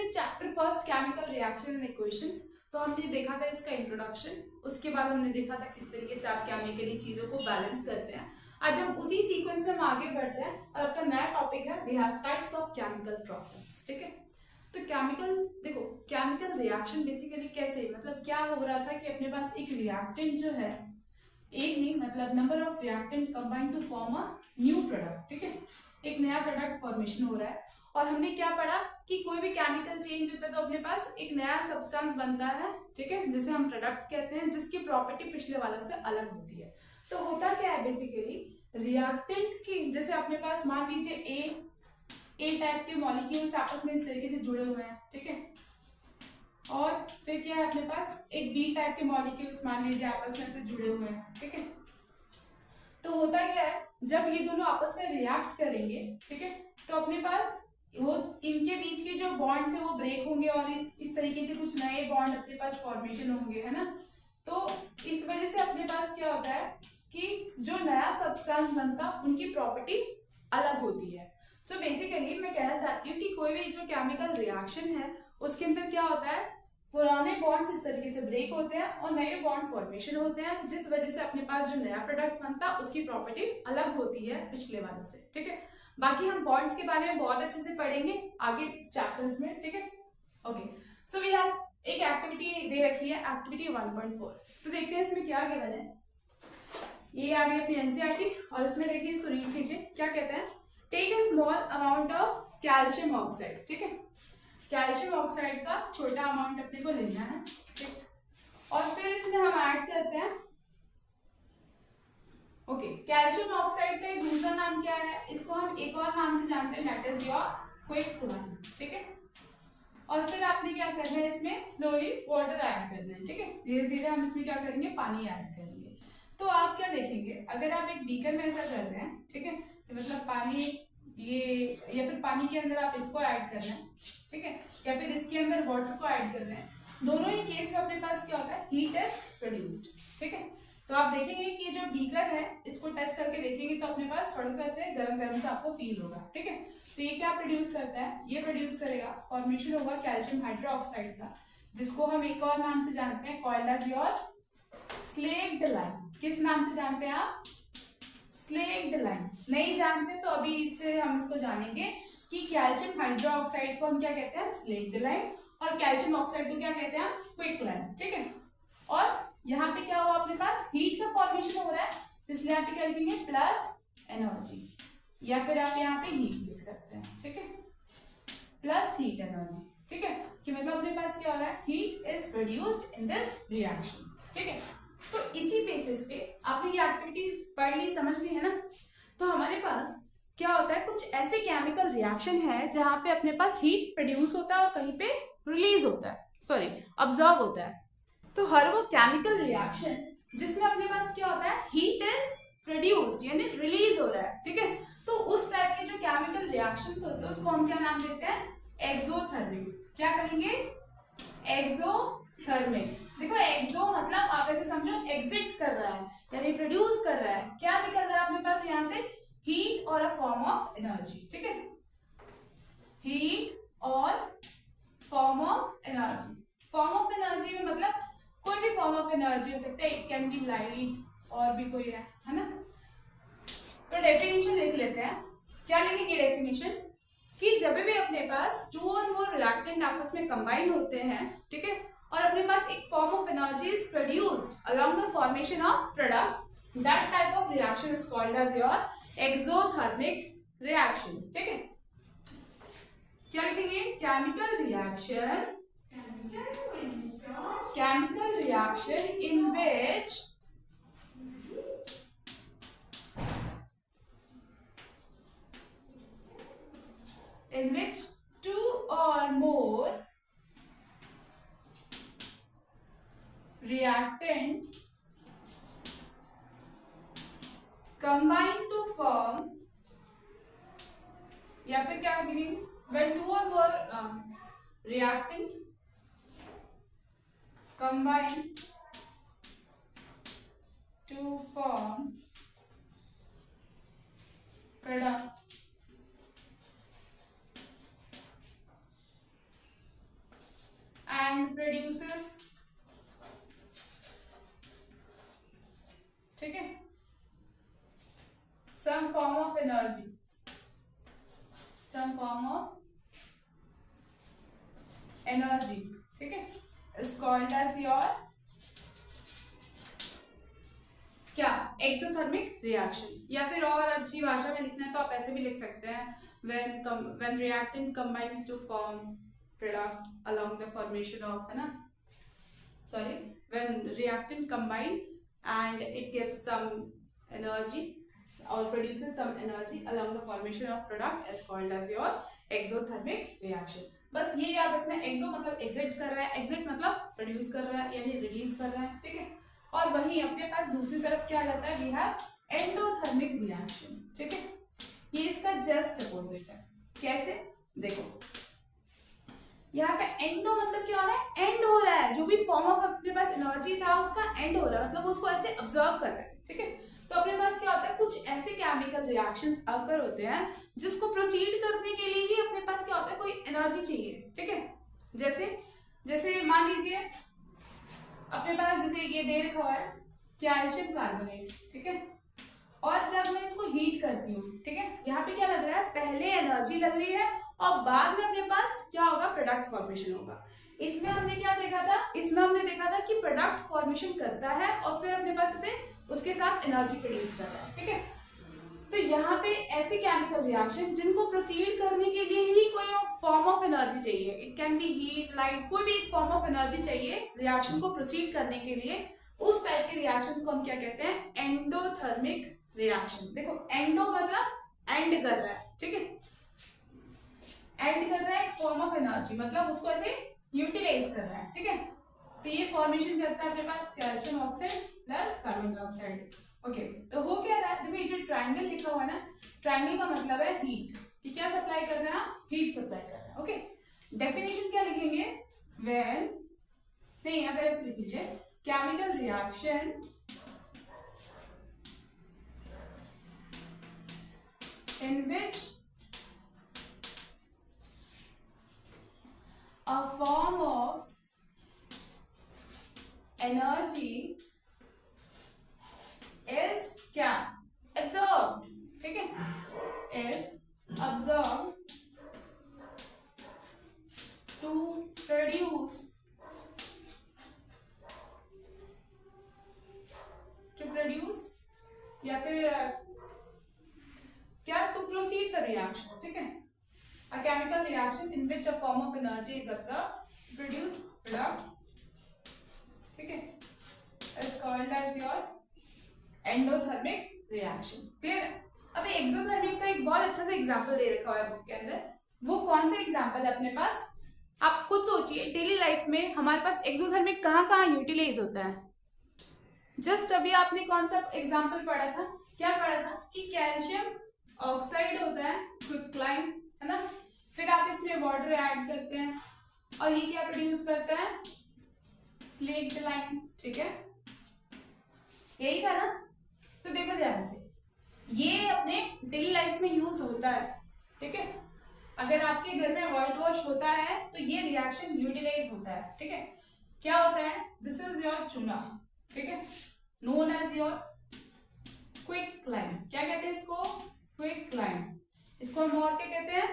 In chapter first chemical reaction and equations. तो हमने देखा था इसका इंट्रोडक्शन, उसके बाद हमने देखा था किस तरीके से आप केमिकली चीजों को बैलेंस करते हैं। आज हम उसी सीक्वेंस में हम आगे बढ़ते हैं और अपना नया टॉपिक है we have types of chemical process. ठीक है, तो केमिकल देखो, केमिकल रिएक्शन बेसिकली कैसे, मतलब क्या हो रहा था कि अपने पास एक रिएक्टेंट जो है, एक नहीं मतलब number of reactant combine to form a new product. ठीक है, एक नया प्रोडक्ट फॉर्मेशन हो रहा है और हमने क्या पढ़ा कि कोई भी केमिकल चेंज होता है तो अपने पास एक नया सब्सटेंस बनता है। ठीक है, जिसे हम प्रोडक्ट कहते हैं, जिसकी प्रॉपर्टी पिछले वालों से अलग होती है। तो होता क्या है बेसिकली, रिएक्टेंट की जैसे अपने पास मान लीजिए ए टाइप के मॉलिक्यूल्स आपस में इस तरीके से जुड़े हुए हैं। ठीक है, और फिर क्या है अपने पास एक बी टाइप के मॉलिक्यूल्स मान लीजिए आपस में से जुड़े हुए हैं। ठीक है, तो होता क्या है जब ये दोनों आपस में रिएक्ट करेंगे, ठीक है, तो अपने पास वो इनके बीच के जो बॉन्ड्स है वो ब्रेक होंगे और इस तरीके से कुछ नए बॉन्ड अपने पास फॉर्मेशन होंगे, है ना। तो इस वजह से अपने पास क्या होता है कि जो नया सब्सटेंस बनता उनकी प्रॉपर्टी अलग होती है। सो बेसिकली मैं कहना चाहती हूँ कि कोई भी जो केमिकल रिएक्शन है उसके अंदर क्या होता है, पुराने बॉन्ड्स इस तरीके से ब्रेक होते हैं और नए बॉन्ड फॉर्मेशन होते हैं, जिस वजह से अपने पास जो नया प्रोडक्ट बनता उसकी प्रॉपर्टी अलग होती है पिछले वालों से। ठीक है, बाकी हम बॉन्ड्स के बारे में बहुत अच्छे से पढ़ेंगे आगे चैप्टर्स में। ठीक है, ओके, सो वी हैव एक एक्टिविटी दे रखी है, एक्टिविटी 1.4। तो देखते हैं इसमें क्या गिवन है। ये आ गई अपनी एनसीईआरटी और इसमें देखिए, इसको रीड कीजिए। क्या कहते हैं, take a small amount of calcium oxide. ठीक है, कैल्शियम ऑक्साइड का छोटा अमाउंट अपने को लेना है। ठीक, और फिर इसमें हम ऐड करते हैं ओके, कैल्शियम ऑक्साइड का एक दूसरा नाम क्या है, इसको हम एक और नाम से जानते हैं, दैट इज योर क्विकलाइन। ठीक है, और फिर आपने क्या करना है, इसमें स्लोली वाटर ऐड करना है। ठीक है, धीरे धीरे हम इसमें क्या करेंगे, पानी ऐड करेंगे। तो आप क्या देखेंगे, अगर आप एक बीकर में ऐसा कर रहे हैं, ठीक है, तो मतलब पानी ये या फिर पानी के अंदर आप इसको ऐड कर रहे हैं, ठीक है, या फिर इसके अंदर वाटर को ऐड कर रहे हैं, दोनों ही केस में अपने पास क्या होता है, हीट इज प्रोड्यूस्ड। ठीक है, तो आप देखेंगे कि ये जो बीकर है इसको टच करके देखेंगे तो अपने पास थोड़ा सा ऐसे गरम गरम सा आपको फील होगा। ठीक है, तो ये क्या प्रोड्यूस करता है, ये प्रोड्यूस करेगा, फॉर्मेशन होगा कैल्शियम हाइड्रोक्साइड का, जिसको हम एक और नाम से जानते हैं, called as your slaked lime. किस नाम से जानते हैं आप, स्लेक्ड लाइम। नहीं जानते तो अभी इससे हम इसको जानेंगे कि कैल्शियम हाइड्रोक्साइड को हम क्या कहते हैं, स्लेक्ड लाइम, और कैल्शियम ऑक्साइड को क्या कहते हैं, क्विक लाइम। ठीक है, और यहाँ पे क्या हुआ, अपने पास हीट का फॉर्मेशन हो रहा है, इसलिए यहाँ पे क्या लिखेंगे, प्लस एनर्जी, या फिर आप यहाँ पे हीट लिख सकते हैं। ठीक है, प्लस हीट एनर्जी। ठीक है, कि मतलब अपने पास क्या हो रहा है, heat is produced in this reaction. ठीक है, तो इसी बेसिस पे आपने ये एक्टिविटी पढ़ ली, समझ ली है ना। तो हमारे पास क्या होता है, कुछ ऐसे केमिकल रिएक्शन है जहां पे अपने पास हीट प्रोड्यूस होता है और कहीं पे रिलीज होता है, सॉरी ऑब्जर्व होता है। तो हर वो केमिकल रिएक्शन जिसमें अपने पास क्या होता है, हीट इज प्रोड्यूस्ड यानी रिलीज हो रहा है। ठीक है, तो उस टाइप के जो केमिकल रिएक्शंस होते हैं उसको हम क्या नाम देते हैं, एक्सोथर्मिक। क्या कहेंगे, एक्सोथर्मिक। देखो एक्सो मतलब आप ऐसे समझो एग्जिट कर रहा है यानी प्रोड्यूस कर रहा है, क्या निकल रहा है अपने पास यहाँ से, हीट और अ फॉर्म ऑफ एनर्जी। ठीक है, हीट और form of energy. Form of energy में मतलब कोई भी फॉर्म ऑफ एनर्जी हो सकता है, इट कैन बी लाइट और भी कोई है ना। तो डेफिनेशन लिख लेते हैं। क्या लिखेंगे डेफिनेशन, कि जब भी अपने पास टू और मोर रिएक्टेंट आपस में कंबाइन होते हैं, ठीक है, और अपने पास एक form of energy is produced along the formation of product, that type of reaction is called as your exothermic reaction. ठीक है, क्या लिखेंगे, chemical reaction in which two or more reactant combine to form, या फिर क्या लिखेंगे, when two or more reactant combine to form product energy, ठीक है, इज कॉल्ड एज योर क्या, एक्सोथर्मिक रिएक्शन। या फिर और अच्छी भाषा में लिखना है तो आप ऐसे भी लिख सकते हैं, when reactant combines to form product along the formation of, है ना, sorry, when reactant combine and it gives some energy or produces some energy along the formation of product is called as your exothermic reaction। बस ये याद रखना, एक्सो मतलब exit कर रहा है, एग्जिट मतलब प्रोड्यूस कर रहा है यानी रिलीज कर रहा है, ठीक है। और वहीं अपने पास दूसरी तरफ क्या आ जाता है, वी हैव एंडोथर्मिक रिएक्शन, ठीक है। ये इसका जस्ट अपोजिट है। कैसे, देखो यहाँ पे एंडो मतलब क्या हो रहा है, एंड हो रहा है, जो भी फॉर्म ऑफ अपने पास एनर्जी था उसका एंड हो रहा है, मतलब उसको ऐसे ऑब्जर्व कर रहा है, ठीक है। तो अपने पास क्या होता है, कुछ ऐसे केमिकल रिएक्शंस अकर होते हैं जिसको प्रोसीड करने के लिए ही अपने पास क्या होता है, कोई एनर्जी चाहिए, ठीक है। जैसे जैसे मान लीजिए अपने पास जैसे ये दे रखा हुआ है कैल्शियम कार्बोनेट, ठीक है, और जब मैं इसको हीट करती हूँ, ठीक है, यहाँ पे क्या लग रहा है, पहले एनर्जी लग रही है और बाद में अपने पास क्या होगा, प्रोडक्ट फॉर्मेशन होगा। इसमें हमने क्या देखा था, इसमें हमने देखा था कि प्रोडक्ट फॉर्मेशन करता है और फिर अपने पास इसे उसके साथ एनर्जी प्रोड्यूस कर रहा है, ठीक है। तो यहाँ पे ऐसे केमिकल रिएक्शन जिनको प्रोसीड करने के लिए ही कोई फॉर्म ऑफ एनर्जी चाहिए, it can be heat, light, कोई भी एक फॉर्म ऑफ एनर्जी चाहिए रिएक्शन को प्रोसीड करने के लिए, उस टाइप के रिएक्शंस को हम क्या कहते हैं, एंडोथर्मिक रिएक्शन। देखो एंडो मतलब एंड कर रहा है, ठीक है, एंड कर रहा है एक फॉर्म ऑफ एनर्जी, मतलब उसको ऐसे यूटिलाइज कर रहा है, ठीक है। तो ये फॉर्मेशन करता है अपने पास calcium oxide plus carbon dioxide. Okay, तो हो क्या रहा है, देखो ये जो ट्रायंगल लिखा हुआ है ना, ट्रायंगल का मतलब है हीट, कि क्या सप्लाई कर रहे हैं आप, हीट सप्लाई कर रहे हैं। ओके, डेफिनेशन क्या लिखेंगे, व्हेन, नहीं या फिर ऐसे लिख लीजिए, chemical reaction in which a form of energy is क्या, absorbed, ठीक है, is absorbed to produce या फिर क्या, टू प्रोसीड द रिएक्शन, ठीक है, a chemical reaction in which a form of energy is absorbed to produce product, ठीक है, is called as your endothermic reaction। Clear है। अभी एक्सोथर्मिक का एक बहुत अच्छा सा एग्जांपल दे रखा है बुक के अंदर, वो कौन सा एग्जांपल है अपने पास, आप खुद सोचिए, डेली लाइफ में हमारे पास एक्सोथर्मिक कहाँ कहाँ यूटिलाइज होता है। जस्ट अभी आपने कौन सा एग्जांपल पढ़ा था, क्या पढ़ा था कि कैल्शियम ऑक्साइड होता है क्विकलाइन, है ना, फिर आप इसमें वाटर ऐड करते हैं और ये क्या प्रोड्यूस करता है, स्लेक्ट लाइन, ठीक है, यही था ना। तो देखो ध्यान से, ये अपने डेली लाइफ में यूज होता है, ठीक है। अगर आपके घर में व्हाइट वॉश होता है तो ये रिएक्शन यूटिलाइज होता है, ठीक है। क्या होता है, दिस इज योर चूना, ठीक है, नोन एज योर क्विकलाइन। क्या कहते हैं इसको, क्विकलाइन। इसको हम और क्या कहते हैं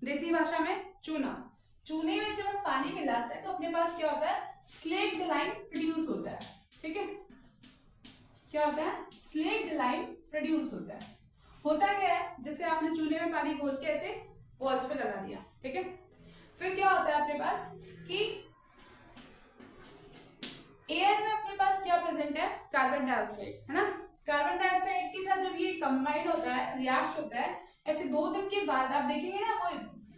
देसी भाषा में, चूना। चूने में जब हम पानी मिलाते हैं तो अपने पास क्या होता है, स्लेक्ड लाइन प्रोड्यूस होता है, ठीक है। क्या होता है, स्लेक्ड लाइन प्रोड्यूस होता है। होता क्या है, जैसे आपने चूने में पानी घोल के ऐसे वॉल्स पे लगा दिया, ठीक है, फिर क्या होता है अपने पास कि एयर में अपने पास क्या प्रेजेंट है, कार्बन डाइऑक्साइड, है ना। कार्बन डाइऑक्साइड के साथ जब ये कंबाइन होता है, रिएक्ट होता है, ऐसे 2 दिन के बाद आप देखेंगे ना, वो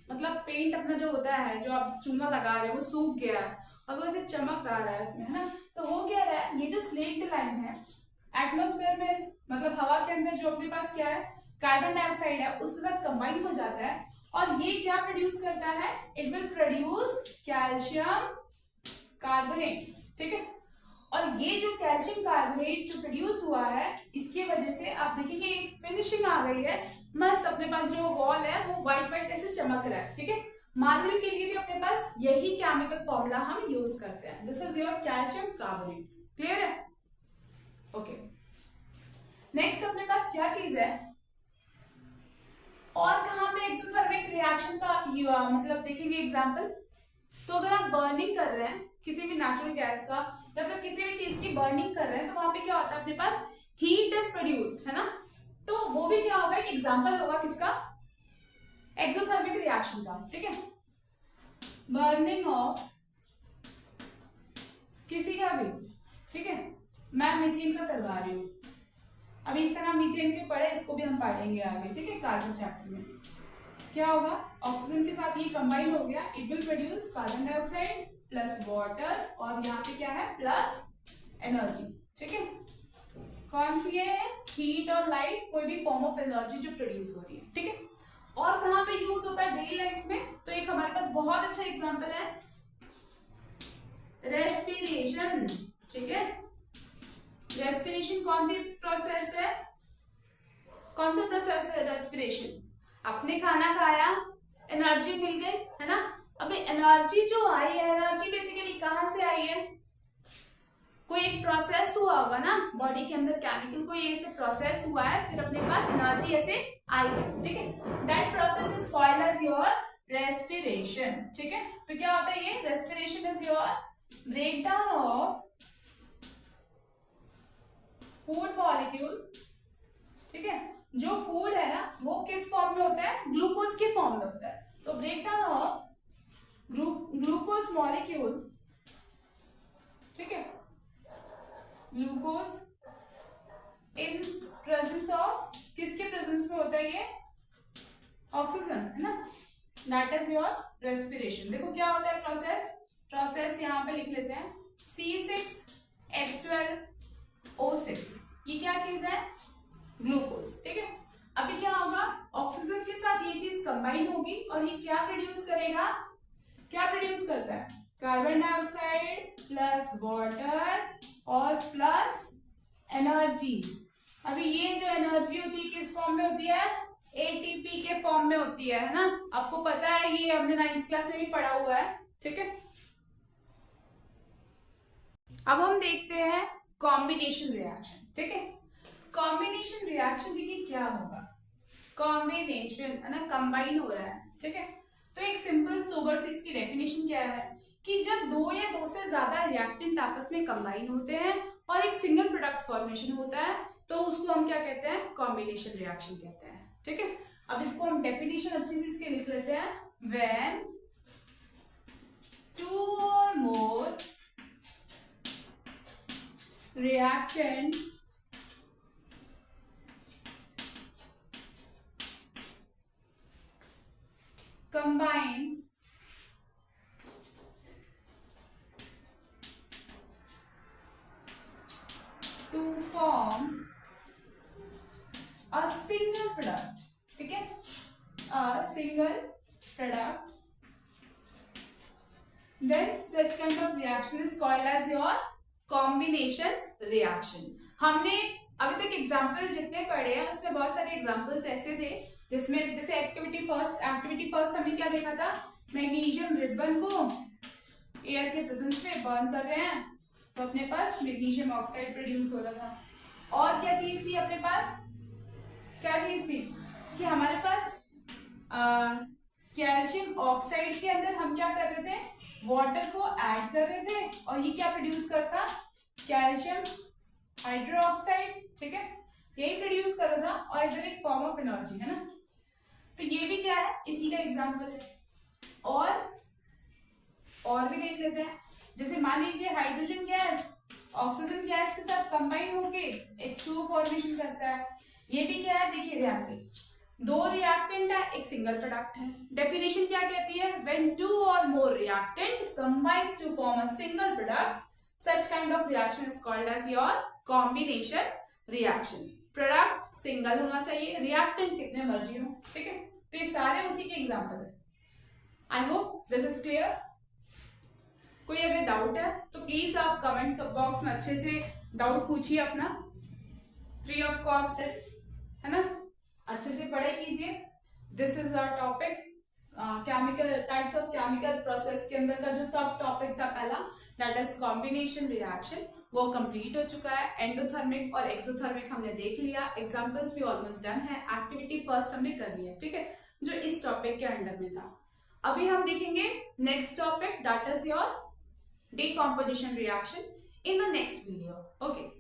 मतलब पेंट अपना जो होता है, जो आप चूना लगा रहे हो वो सूख गया है और वो ऐसे चमक आ रहा है उसमें, है ना। तो हो क्या रहा है, ये जो स्लेक्ड लाइन है एटमॉस्फेयर में, मतलब हवा के अंदर जो अपने पास क्या है, कार्बन डाइऑक्साइड है, उसके साथ कंबाइन हो जाता है और ये क्या प्रोड्यूस करता है, it will produce calcium carbonate, ठीक है। और ये जो कैल्शियम कार्बोनेट जो प्रोड्यूस हुआ है, इसकी वजह से आप देखेंगे एक फिनिशिंग आ गई है मस्त, अपने पास जो वॉल है वो व्हाइट व्हाइट ऐसे चमक रहा है, ठीक है। मार्बल के लिए भी अपने पास यही केमिकल फॉर्मूला हम यूज करते हैं, this is your calcium carbonate. Clear है, ओके। नेक्स्ट अपने पास क्या चीज है, और कहां पे एक्सोथर्मिक रिएक्शन का मतलब देखेंगे एग्जांपल, तो अगर आप बर्निंग कर रहे हैं किसी भी नेचुरल गैस का या फिर किसी भी चीज की बर्निंग कर रहे हैं, तो वहां पे क्या होता है, अपने पास हीट इज प्रोड्यूस्ड, है ना। तो वो भी क्या होगा, एक एग्जांपल होगा किसका, एक्सोथर्मिक रिएक्शन का, ठीक है। बर्निंग ऑफ किसी का भी, ठीक है। मैं मीथेन का करवा रही हूँ, अभी इसका नाम मीथेन क्यों पड़े इसको भी हम पढ़ेंगे आगे, ठीक है, कार्बन चैप्टर में। क्या होगा, ऑक्सीजन के साथ ये कंबाइन हो गया, it will produce carbon dioxide plus water, और यहाँ पे क्या है, प्लस एनर्जी, ठीक है। कौन सी है, हीट और लाइट, कोई भी फॉर्म ऑफ एनर्जी जो प्रोड्यूस हो रही है, ठीक है। और कहाँ पे यूज होता है डेली लाइफ में, तो एक हमारे पास बहुत अच्छा एग्जांपल है रेस्पिरेशन, ठीक है। रेस्पिरेशन कौन सी प्रोसेस है, कौन सा प्रोसेस है रेस्पिरेशन, आपने खाना खाया, एनर्जी मिल गई, है ना। अभी एनर्जी जो आई है, एनर्जी बेसिकली कहाँ से आई है, कोई एक प्रोसेस हुआ होगा ना बॉडी के अंदर, केमिकल कोई ऐसे प्रोसेस हुआ है, फिर अपने पास एनर्जी ऐसे आई है, ठीक है। That process is called as your respiration, ठीक है। तो क्या होता है ये respiration is your breakdown of food molecule, ठीक है। जो फूड है ना वो किस फॉर्म में होता है, ग्लूकोज के फॉर्म में होता है। तो ब्रेकडाउन ऑफ ग्लूकोज मॉलिक्यूल, ठीक है, ग्लूकोज इन प्रेजेंस ऑफ, किसके प्रेजेंस में होता है ये, ऑक्सीजन, है ना। That is your respiration. देखो क्या होता है प्रोसेस, प्रोसेस यहाँ पे लिख लेते हैं, C6H12O6, ये क्या चीज है, ग्लूकोज, ठीक है। अभी क्या होगा, ऑक्सीजन के साथ ये चीज कंबाइन होगी और ये क्या प्रोड्यूस करेगा, क्या प्रोड्यूस करता है, कार्बन डाइऑक्साइड प्लस वाटर और प्लस एनर्जी। अभी ये जो एनर्जी होती है किस फॉर्म में होती है, एटीपी के फॉर्म में होती है ना। आपको पता है, ये हमने 9th क्लास में भी पढ़ा हुआ है, ठीक है। अब हम देखते हैं कॉम्बिनेशन रिएक्शन, ठीक है। कॉम्बिनेशन रिएक्शन देखिए क्या होगा, कॉम्बिनेशन है ना, कंबाइन हो रहा है, ठीक है। तो एक सिंपल सोबर से इसकी डेफिनेशन क्या है कि जब दो या दो से ज्यादा रिएक्टेंट आपस में कंबाइन होते हैं और एक सिंगल प्रोडक्ट फॉर्मेशन होता है, तो उसको हम क्या कहते हैं, कॉम्बिनेशन रिएक्शन कहते हैं, ठीक है। अब इसको हम डेफिनेशन अच्छी से इसके लिख लेते हैं, when two or more reactant combine to form a single product, ठीक है, a single product, then such kind of reaction is called as your combination reaction. हमने अभी तक एग्जाम्पल जितने पढ़े हैं उसमें बहुत सारे एग्जाम्पल्स ऐसे थे जिसमें जैसे एक्टिविटी फर्स्ट हमने क्या देखा था, मैग्नीशियम रिबन को एयर के प्रेजेंस में बर्न कर रहे हैं तो अपने पास मैग्नीशियम ऑक्साइड प्रोड्यूस हो रहा था। और क्या चीज थी अपने पास, क्या चीज थी कि हमारे पास कैल्शियम ऑक्साइड के अंदर हम क्या कर रहे थे, वाटर को ऐड कर रहे थे और ये क्या प्रोड्यूस करता, कैल्शियम हाइड्रोक्साइड, ठीक है, यही प्रोड्यूस कर रहा था और इधर एक फॉर्म ऑफ एनर्जी, है ना। तो ये भी क्या है, इसी का एग्जांपल है। और भी देख लेते हैं, जैसे मान लीजिए हाइड्रोजन गैस ऑक्सीजन गैस के साथ कंबाइन होके H2O फॉर्मेशन करता है। ये भी क्या है, देखिए ध्यान से, दो रिएक्टेंट है, एक सिंगल प्रोडक्ट है। डेफिनेशन क्या कहती है, when two or more reactant combines to form a single product such kind of reaction is called as your combination reaction. Product single होना चाहिए, रिएक्टेंट कितने मर्जी हो, ठीक है। तो ये सारे उसी के एग्जांपल है। I hope this is clear. कोई अगर डाउट है तो प्लीज आप कमेंट बॉक्स में अच्छे से डाउट पूछिए अपना, फ्री ऑफ कॉस्ट है ना, अच्छे से पढ़ाई कीजिए। This is our topic chemical types of chemical process के अंदर का जो सब टॉपिक था पहला, दैट इज कॉम्बिनेशन रिएक्शन, वो कंप्लीट हो चुका है। एंडोथर्मिक और एक्सोथर्मिक हमने देख लिया, एग्जांपल्स भी ऑलमोस्ट डन है, एक्टिविटी फर्स्ट हमने कर लिया, ठीक है, जो इस टॉपिक के अंडर में था। अभी हम देखेंगे next topic that is your decomposition reaction in the next video. Okay.